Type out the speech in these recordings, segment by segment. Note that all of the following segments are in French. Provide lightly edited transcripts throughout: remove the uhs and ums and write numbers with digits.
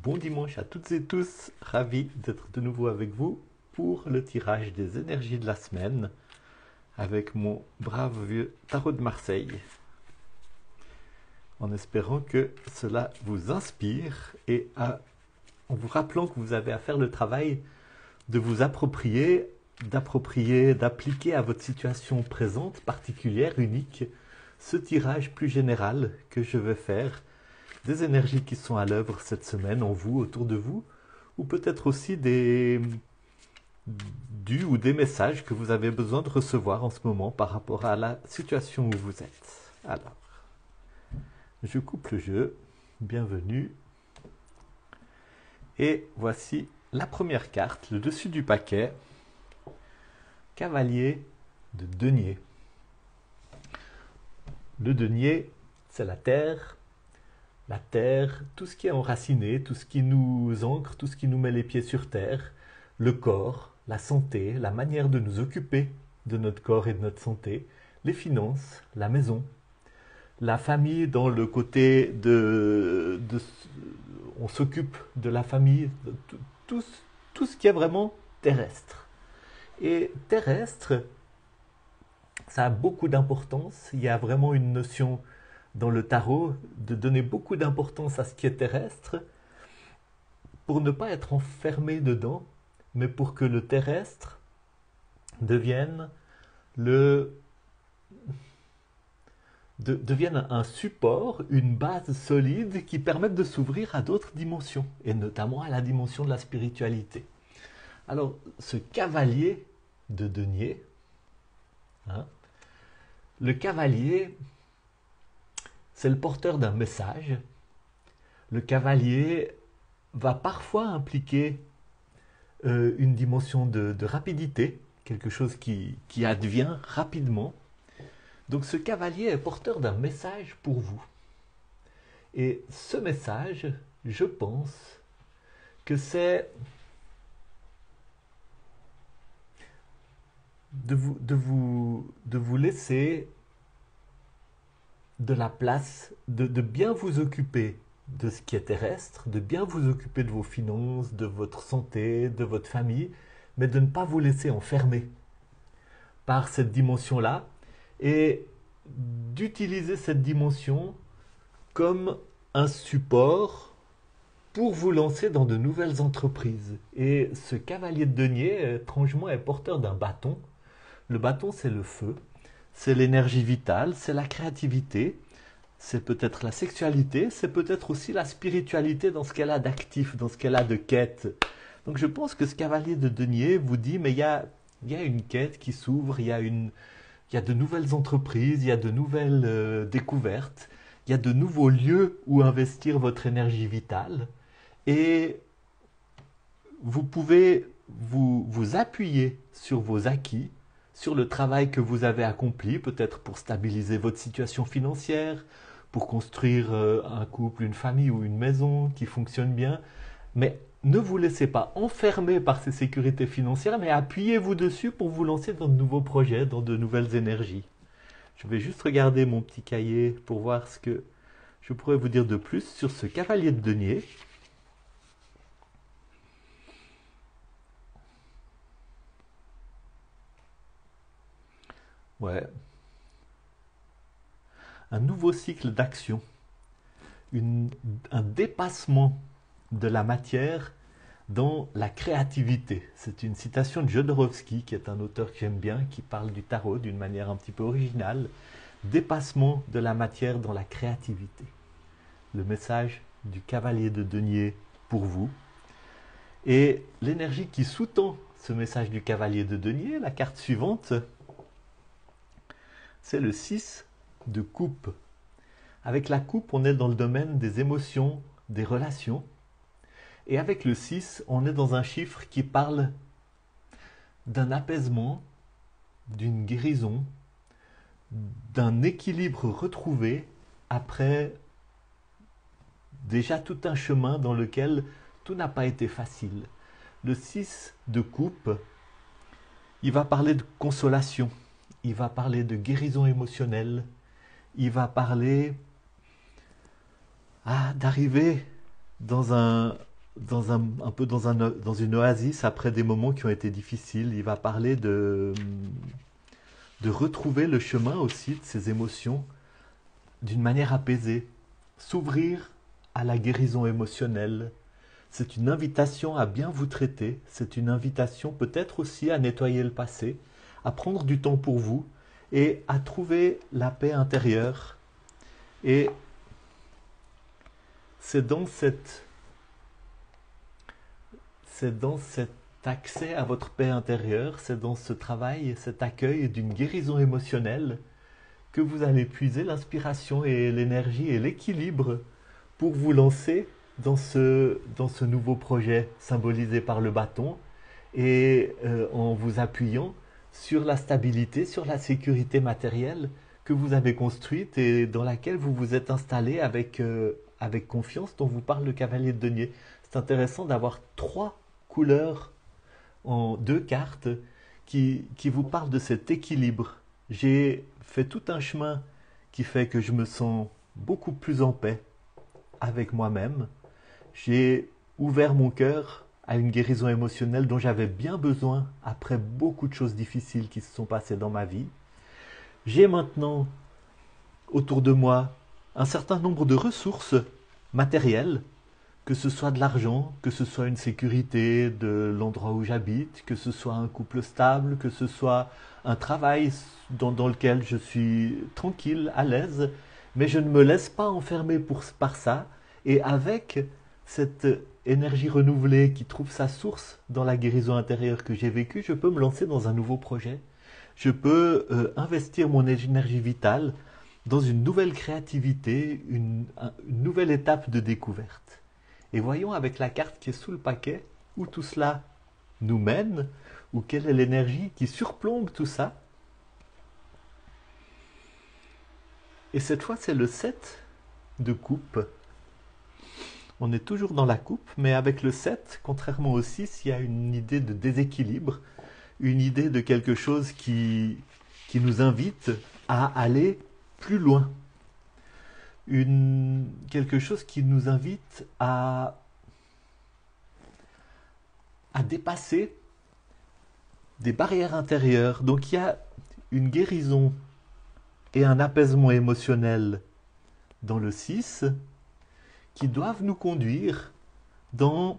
Bon dimanche à toutes et tous, ravi d'être de nouveau avec vous pour le tirage des énergies de la semaine avec mon brave vieux tarot de Marseille, en espérant que cela vous inspire et en vous rappelant que vous avez à faire le travail de vous approprier, d'appliquer à votre situation présente, particulière, unique, ce tirage plus général que je vais faire des énergies qui sont à l'œuvre cette semaine en vous, autour de vous, ou peut-être aussi des messages que vous avez besoin de recevoir en ce moment par rapport à la situation où vous êtes. Alors, je coupe le jeu, bienvenue, et voici la première carte, le dessus du paquet, cavalier de denier. Le denier, c'est la terre, tout ce qui est enraciné, tout ce qui nous ancre, tout ce qui nous met les pieds sur terre, le corps, la santé, la manière de nous occuper de notre corps et de notre santé, les finances, la maison, la famille dans le côté on s'occupe de la famille, tout ce qui est vraiment terrestre. Et terrestre, ça a beaucoup d'importance, il y a vraiment une notion dans le tarot de donner beaucoup d'importance à ce qui est terrestre pour ne pas être enfermé dedans, mais pour que le terrestre devienne devienne un support, une base solide qui permette de s'ouvrir à d'autres dimensions, et notamment à la dimension de la spiritualité. Alors, ce cavalier de denier, hein, le cavalier, c'est le porteur d'un message. Le cavalier va parfois impliquer une dimension de rapidité, quelque chose qui advient rapidement. Donc ce cavalier est porteur d'un message pour vous. Et ce message, je pense que c'est de vous laisser de la place, de bien vous occuper de ce qui est terrestre, de bien vous occuper de vos finances, de votre santé, de votre famille, mais de ne pas vous laisser enfermer par cette dimension-là et d'utiliser cette dimension comme un support pour vous lancer dans de nouvelles entreprises. Et ce cavalier de denier, étrangement, est porteur d'un bâton. Le bâton, c'est le feu, c'est l'énergie vitale, c'est la créativité, c'est peut-être la sexualité, c'est peut-être aussi la spiritualité dans ce qu'elle a d'actif, dans ce qu'elle a de quête. Donc je pense que ce cavalier de denier vous dit, mais il y a une quête qui s'ouvre, il y a de nouvelles entreprises, il y a de nouvelles découvertes, il y a de nouveaux lieux où investir votre énergie vitale, et vous pouvez vous appuyer sur vos acquis, sur le travail que vous avez accompli, peut-être pour stabiliser votre situation financière, pour construire un couple, une famille ou une maison qui fonctionne bien. Mais ne vous laissez pas enfermer par ces sécurités financières, mais appuyez-vous dessus pour vous lancer dans de nouveaux projets, dans de nouvelles énergies. Je vais juste regarder mon petit cahier pour voir ce que je pourrais vous dire de plus sur ce cavalier de denier. Ouais. Un nouveau cycle d'action, un dépassement de la matière dans la créativité. C'est une citation de Jodorowsky, qui est un auteur que j'aime bien, qui parle du tarot d'une manière un petit peu originale. Dépassement de la matière dans la créativité. Le message du cavalier de denier pour vous. Et l'énergie qui sous-tend ce message du cavalier de denier, la carte suivante, c'est le 6 de coupe. Avec la coupe, on est dans le domaine des émotions, des relations. Et avec le 6, on est dans un chiffre qui parle d'un apaisement, d'une guérison, d'un équilibre retrouvé après déjà tout un chemin dans lequel tout n'a pas été facile. Le 6 de coupe, il va parler de consolation, il va parler de guérison émotionnelle, il va parler d'arriver dans un un peu dans une oasis après des moments qui ont été difficiles. Il va parler de retrouver le chemin aussi de ses émotions d'une manière apaisée, s'ouvrir à la guérison émotionnelle. C'est une invitation à bien vous traiter, c'est une invitation peut-être aussi à nettoyer le passé, à prendre du temps pour vous et à trouver la paix intérieure. Et c'est dans cet accès à votre paix intérieure, c'est dans ce travail, cet accueil d'une guérison émotionnelle que vous allez puiser l'inspiration et l'énergie et l'équilibre pour vous lancer dans ce nouveau projet symbolisé par le bâton et en vous appuyant sur la stabilité, sur la sécurité matérielle que vous avez construite et dans laquelle vous vous êtes installé avec confiance, dont vous parle le cavalier de denier. C'est intéressant d'avoir trois couleurs en deux cartes qui vous parlent de cet équilibre. J'ai fait tout un chemin qui fait que je me sens beaucoup plus en paix avec moi-même. J'ai ouvert mon cœur à une guérison émotionnelle dont j'avais bien besoin après beaucoup de choses difficiles qui se sont passées dans ma vie. J'ai maintenant autour de moi un certain nombre de ressources matérielles, que ce soit de l'argent, que ce soit une sécurité de l'endroit où j'habite, que ce soit un couple stable, que ce soit un travail dans lequel je suis tranquille, à l'aise, mais je ne me laisse pas enfermer par ça. Et avec cette énergie renouvelée qui trouve sa source dans la guérison intérieure que j'ai vécue, je peux me lancer dans un nouveau projet. Je peux investir mon énergie vitale dans une nouvelle créativité, une nouvelle étape de découverte. Et voyons avec la carte qui est sous le paquet où tout cela nous mène, ou quelle est l'énergie qui surplombe tout ça. Et cette fois, c'est le 7 de coupe. On est toujours dans la coupe, mais avec le 7, contrairement au 6, il y a une idée de déséquilibre, une idée de quelque chose qui nous invite à aller plus loin. Quelque chose qui nous invite à dépasser des barrières intérieures. Donc il y a une guérison et un apaisement émotionnel dans le 6 qui doivent nous conduire dans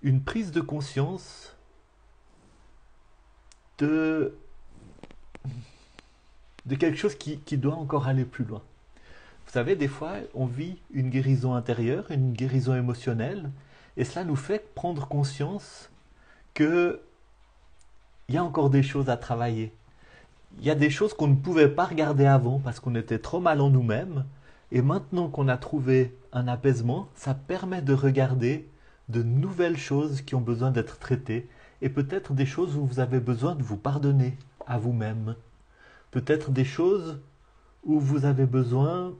une prise de conscience de quelque chose qui doit encore aller plus loin. Vous savez, des fois, on vit une guérison intérieure, une guérison émotionnelle, et cela nous fait prendre conscience qu'il y a encore des choses à travailler. Il y a des choses qu'on ne pouvait pas regarder avant parce qu'on était trop mal en nous-mêmes, et maintenant qu'on a trouvé un apaisement, ça permet de regarder de nouvelles choses qui ont besoin d'être traitées, et peut-être des choses où vous avez besoin de vous pardonner à vous-même. Peut-être des choses où vous avez besoin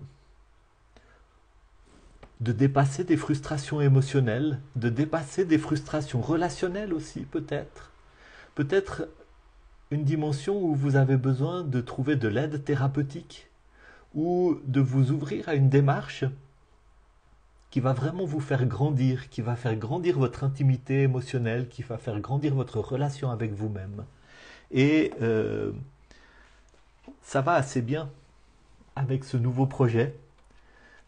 de dépasser des frustrations émotionnelles, de dépasser des frustrations relationnelles aussi peut-être. Peut-être une dimension où vous avez besoin de trouver de l'aide thérapeutique ou de vous ouvrir à une démarche qui va vraiment vous faire grandir, qui va faire grandir votre intimité émotionnelle, qui va faire grandir votre relation avec vous-même. Et ça va assez bien avec ce nouveau projet,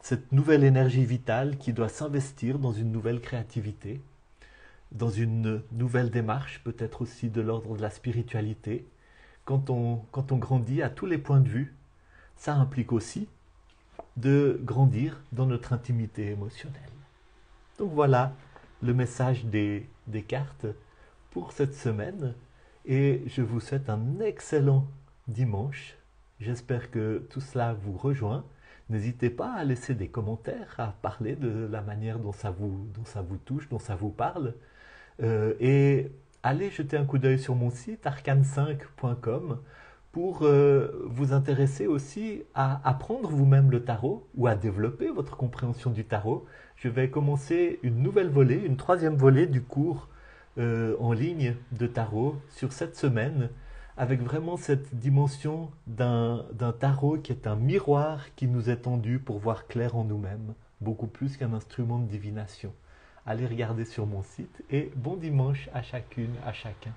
cette nouvelle énergie vitale qui doit s'investir dans une nouvelle créativité, dans une nouvelle démarche, peut-être aussi de l'ordre de la spiritualité. Quand on grandit à tous les points de vue, ça implique aussi de grandir dans notre intimité émotionnelle. Donc voilà le message des cartes pour cette semaine et je vous souhaite un excellent dimanche. J'espère que tout cela vous rejoint. N'hésitez pas à laisser des commentaires, à parler de la manière dont ça vous touche, dont ça vous parle. Et allez jeter un coup d'œil sur mon site arcane5.com pour vous intéresser aussi à apprendre vous-même le tarot ou à développer votre compréhension du tarot. Je vais commencer une troisième volée du cours en ligne de tarot sur cette semaine avec vraiment cette dimension d'un tarot qui est un miroir qui nous est tendu pour voir clair en nous-mêmes, beaucoup plus qu'un instrument de divination. Allez regarder sur mon site et bon dimanche à chacune, à chacun.